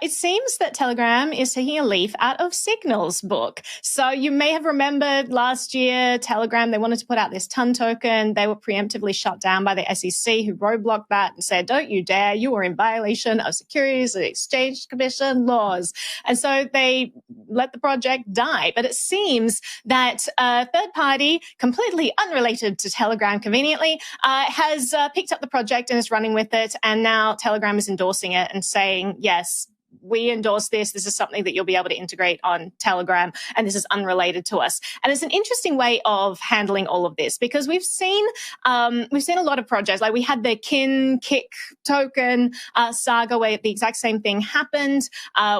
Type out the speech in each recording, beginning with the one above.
It seems that Telegram is taking a leaf out of Signal's book. So you may have remembered last year, Telegram, they wanted to put out this ton token. They were preemptively shut down by the SEC, who roadblocked that and said, don't you dare, you are in violation of Securities and Exchange Commission laws. And so they let the project die. But it seems that a third party, completely unrelated to Telegram conveniently, has picked up the project and is running with it. And now Telegram is endorsing it and saying, yes, we endorse this. This is something that you'll be able to integrate on Telegram, and this is unrelated to us. And it's an interesting way of handling all of this, because we've seen a lot of projects. Like we had the Kick token saga, where the exact same thing happened,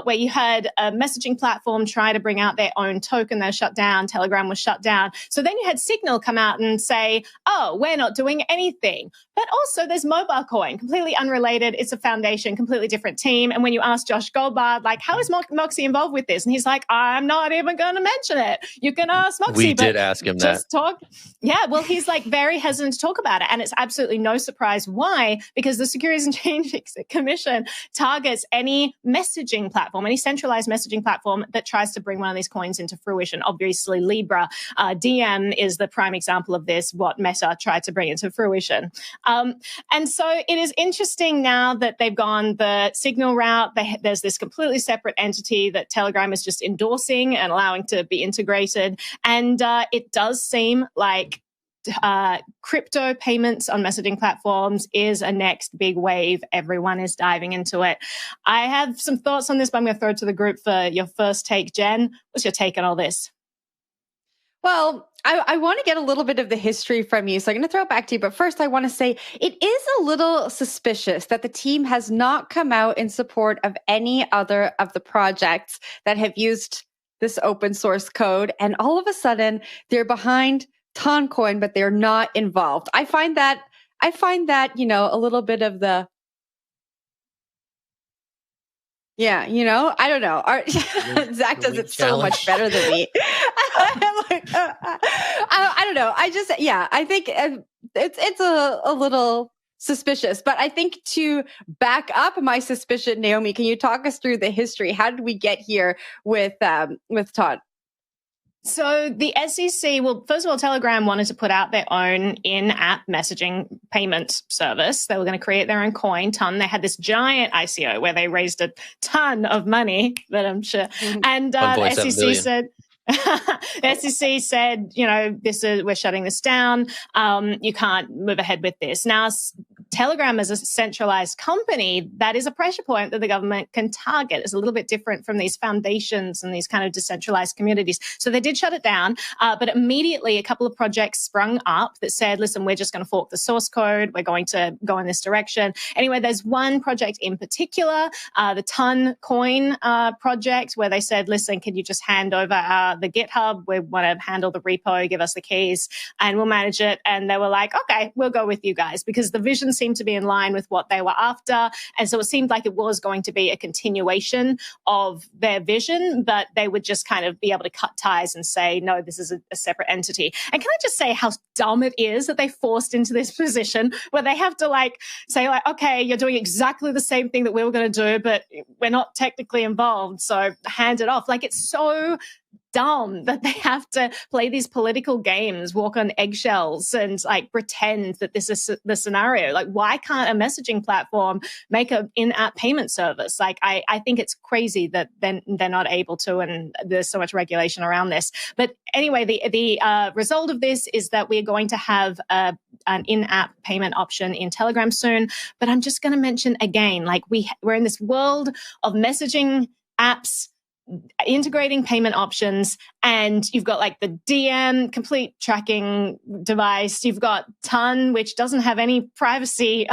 where you had a messaging platform try to bring out their own token. They're shut down. Telegram was shut down. So then you had Signal come out and say, oh, we're not doing anything. But also there's Mobile Coin, completely unrelated. It's a foundation, completely different team. And when you ask Josh Goldbard, like, how is Moxie involved with this? And he's like, I'm not even going to mention it. You can ask Moxie. We did ask him that. Talk. Yeah, well, he's like very hesitant to talk about it. And it's absolutely no surprise why, because the Securities and Exchange Commission targets any messaging platform, any centralized messaging platform that tries to bring one of these coins into fruition. Obviously, Libra, DM is the prime example of this, what Meta tried to bring into fruition. And so it is interesting now that they've gone the Signal route. There's this completely separate entity that Telegram is just endorsing and allowing to be integrated. And it does seem like crypto payments on messaging platforms is a next big wave. Everyone is diving into it. I have some thoughts on this, but I'm going to throw it to the group for your first take. Jen, what's your take on all this? Well, I want to get a little bit of the history from you, so I'm going to throw it back to you. But first, I want to say it is a little suspicious that the team has not come out in support of any other of the projects that have used this open source code. And all of a sudden, they're behind Toncoin, but they're not involved. I find that, a little bit of the, I don't know. Zach does it so much better than me. I don't know. I think it's a little suspicious, but I think to back up my suspicion, Naomi, can you talk us through the history? How did we get here with Todd? So the SEC, well, first of all, Telegram wanted to put out their own in-app messaging payment service. They were going to create their own coin, Ton. They had this giant ICO where they raised a ton of money, that I'm sure. And the SEC said, the SEC said, we're shutting this down. You can't move ahead with this. Now, Telegram as a centralized company, that is a pressure point that the government can target. It's a little bit different from these foundations and these kind of decentralized communities. So they did shut it down, but immediately a couple of projects sprung up that said, listen, we're just going to fork the source code. We're going to go in this direction. Anyway, there's one project in particular, the Toncoin project, where they said, listen, can you just hand over the GitHub? We want to handle the repo, give us the keys, and we'll manage it. And they were like, okay, we'll go with you guys, because the vision seemed to be in line with what they were after. And so it seemed like it was going to be a continuation of their vision, but they would just kind of be able to cut ties and say, no, this is a separate entity. And can I just say how dumb it is that they forced into this position where they have to say, okay, you're doing exactly the same thing that we were going to do, but we're not technically involved, so hand it off. It's so dumb that they have to play these political games, walk on eggshells, and pretend that this is the scenario. Why can't a messaging platform make an in-app payment service? I think it's crazy that they're not able to, and there's so much regulation around this. But anyway, the result of this is that we're going to have an in-app payment option in Telegram soon. But I'm just going to mention again, we're in this world of messaging apps integrating payment options, and you've got the DM complete tracking device. You've got Ton, which doesn't have any privacy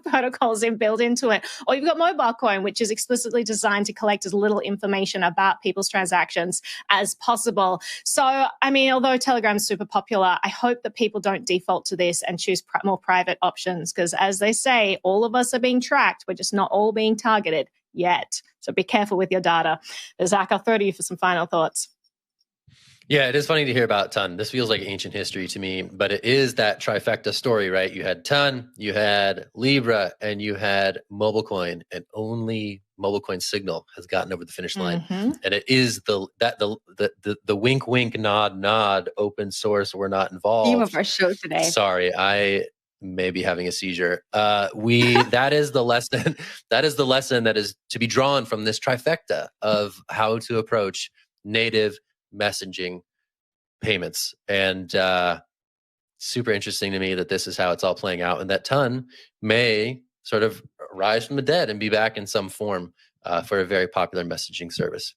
protocols built into it. Or you've got Mobile Coin, which is explicitly designed to collect as little information about people's transactions as possible. So, although Telegram's super popular, I hope that people don't default to this and choose more private options, because as they say, all of us are being tracked. We're just not all being targeted yet. So be careful with your data. Zach, I'll throw to you for some final thoughts. Yeah, it is funny to hear about Ton. This feels like ancient history to me, but it is that trifecta story, right? You had Ton, you had Libra, and you had Mobile Coin, and only mobile coin Signal has gotten over the finish line, Mm-hmm. and it is the wink wink nod open source. We're not involved. Theme of our show today. Sorry, I may be having a seizure. That is the lesson. That is the lesson that is to be drawn from this trifecta of how to approach native messaging payments. And super interesting to me that this is how it's all playing out, and that Ton may sort of rise from the dead and be back in some form for a very popular messaging service.